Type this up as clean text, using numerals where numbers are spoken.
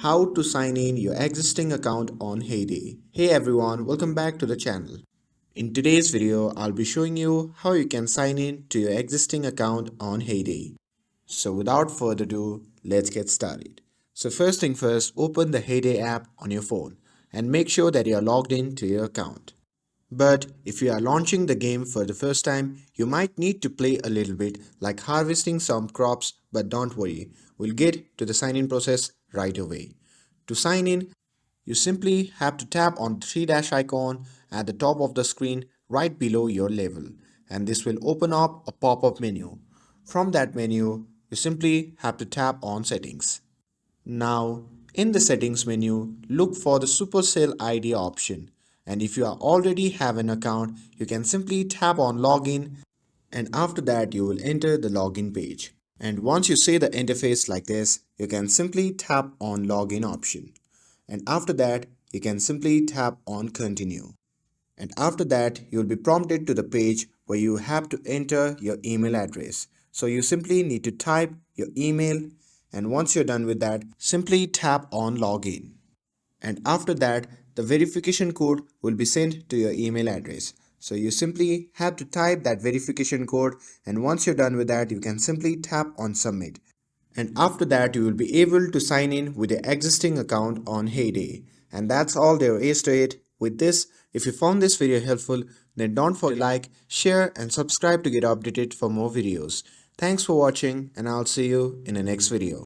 How to sign in your existing account on Heyday. Hey everyone, welcome back to the channel. In today's video, I'll be showing you how you can sign in to your existing account on Heyday. So without further ado, let's get started. So first thing first, open the Heyday app on your phone and make sure that you are logged in to your account. But if you are launching the game for the first time, you might need to play a little bit, like harvesting some crops, but don't worry, we'll get to the sign in process right away. To sign in, you simply have to tap on the three dash icon at the top of the screen right below your level, and this will open up a pop-up menu. From that menu, you simply have to tap on settings. Now, in the settings menu, look for the Supercell ID option. And if you already have an account, you can simply tap on login, and after that you will enter the login page. And once you see the interface like this, you can simply tap on login option. And after that, you can simply tap on continue. And after that, you will be prompted to the page where you have to enter your email address. So you simply need to type your email, and once you're done with that, simply tap on login. And after that, the verification code will be sent to your email address. So you simply have to type that verification code, and once you're done with that, you can simply tap on submit. And after that, you will be able to sign in with your existing account on Heyday. And that's all there is to it. With this, if you found this video helpful, then don't forget to like, share and subscribe to get updated for more videos. Thanks for watching, and I'll see you in the next video.